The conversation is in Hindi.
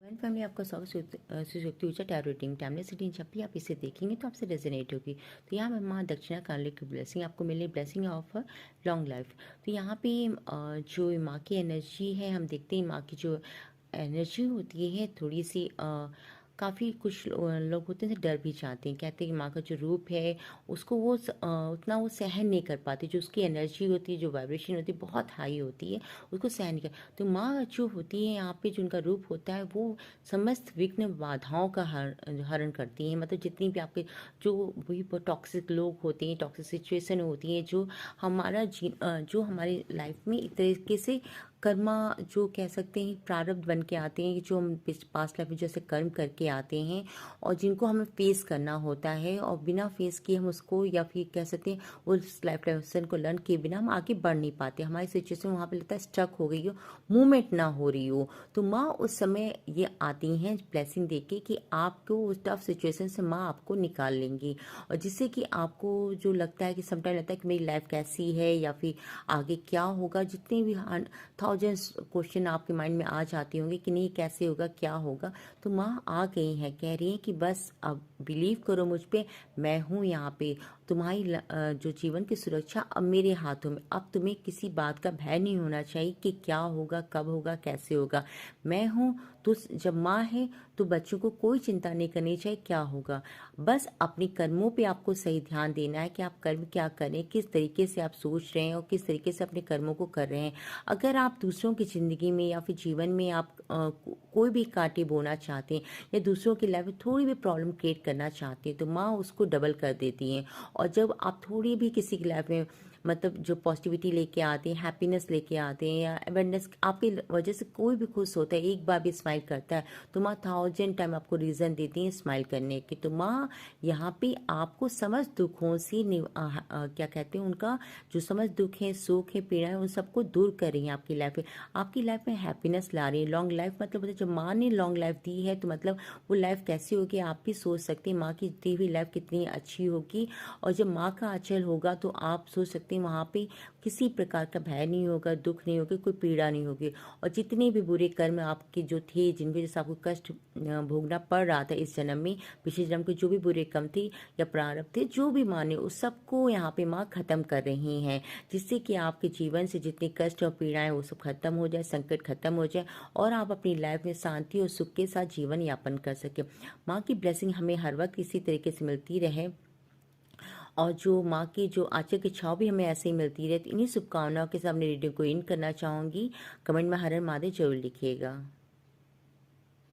वन फैमिली आपका स्वागत सुशक्ति ऊर्जा टैरो रीडिंग टाइमलेस रीडिंग। जब भी आप इसे देखेंगे तो आपसे रेजोनेट होगी। तो यहाँ पे माँ दक्षिणा काली की ब्लेसिंग आपको मिले, ब्लेसिंग ऑफ लॉन्ग लाइफ। तो यहाँ पे जो माँ की एनर्जी है, हम देखते हैं माँ की जो एनर्जी होती है थोड़ी सी काफ़ी कुछ लोग होते हैं डर भी जाते हैं, कहते हैं कि माँ का जो रूप है उसको वो उतना वो सहन नहीं कर पाते। जो उसकी एनर्जी होती है, जो वाइब्रेशन होती है बहुत हाई होती है, उसको सहन नहीं कर। तो माँ जो होती है यहाँ पे जो उनका रूप होता है वो समस्त विघ्न बाधाओं का हरण करती हैं। मतलब जितनी भी आपके जो वही टॉक्सिक लोग होते हैं, टॉक्सिक सिचुएशन होती हैं, जो जो हमारी लाइफ में एक तरीके से कर्मा जो कह सकते हैं प्रारब्ध बन के आते हैं, जो हम पास्ट लाइफ में जैसे कर्म करके आते हैं और जिनको हमें फेस करना होता है, और बिना फेस किए हम उसको या फिर कह सकते हैं उस लाइफ लेसन को लर्न किए बिना हम आगे बढ़ नहीं पाते। हमारी सिचुएशन वहाँ पे लगता है स्टक हो गई हो, मूवमेंट ना हो रही हो। तो माँ उस समय ये आती हैं ब्लेसिंग देके कि आपको उस टफ सिचुएशन से माँ आपको निकाल लेंगी, और जिससे कि आपको जो लगता है कि समटाइम लगता है कि मेरी लाइफ कैसी है या फिर आगे क्या होगा, जितने भी थाउजेंड्स क्वेश्चन आपके माइंड में आ जाते होंगे कि नहीं कैसे होगा क्या होगा, तो माँ आ गई हैं, कह रही हैं कि बस अब बिलीव करो मुझ पे, मैं हूँ यहाँ पे। तुम्हारी जो जीवन की सुरक्षा अब मेरे हाथों में। अब तुम्हें किसी बात का भय नहीं होना चाहिए कि क्या होगा, कब होगा, कैसे होगा। मैं हूँ। तो जब माँ है तो बच्चों को कोई चिंता नहीं करनी चाहिए क्या होगा। बस अपने कर्मों पे आपको सही ध्यान देना है कि आप कर्म क्या करें, किस तरीके से आप सोच रहे हैं और किस तरीके से अपने कर्मों को कर रहे हैं। अगर आप दूसरों की ज़िंदगी में या फिर जीवन में आप कोई भी कांटे बोना चाहते हैं या दूसरों की लाइफ में थोड़ी भी प्रॉब्लम क्रिएट करना चाहते हैं, तो माँ उसको डबल कर देती हैं। और जब आप थोड़ी भी किसी की लाइफ में मतलब जो पॉजिटिविटी लेके आते हैं, हैप्पीनेस लेके आते हैं या अवेयरनेस आपकी वजह से कोई भी खुश होता है, एक बार भी स्माइल करता है, तो माँ 1000 टाइम आपको रीज़न देती हैं स्माइल करने के। तो माँ यहाँ पे आपको समझ दुखों से क्या कहते हैं उनका जो समझ दुख है, सुख है, पीड़ा है, उन सबको दूर कर रही हैं आपकी लाइफ में। आपकी लाइफ में हैप्पीनेस ला रही है। लॉन्ग लाइफ मतलब जब माँ ने लॉन्ग लाइफ दी है तो मतलब वो लाइफ कैसी होगी आप भी सोच सकते हैं, माँ की दी हुई लाइफ कितनी अच्छी होगी। और जब माँ का आंचल होगा तो आप सोच सकते हैं वहाँ पे किसी प्रकार का भय नहीं होगा, दुख नहीं होगा, कोई पीड़ा नहीं होगी। और जितने भी बुरे कर्म आपके जो थे, जिनकी वजह से आपको कष्ट भोगना पड़ रहा था इस जन्म में, पिछले जन्म के जो भी बुरे कर्म थे या प्रारब्ध थे, जो भी माने उस सबको यहाँ पे माँ खत्म कर रही हैं, जिससे कि आपके जीवन से जितने कष्ट और पीड़ाएं वो सब खत्म हो जाए, संकट खत्म हो जाए और आप अपनी लाइफ में शांति और सुख के साथ जीवन यापन कर सके। माँ की ब्लेसिंग हमें हर वक्त इसी तरीके से मिलती रहे, और जो माँ की जो आंचल की छाँव भी हमें ऐसे ही मिलती रहे। तो इन्हीं शुभकामनाओं के साथ अपनी रीडिंग को इन करना चाहूँगी। कमेंट में हर हर महादेव जरूर लिखिएगा।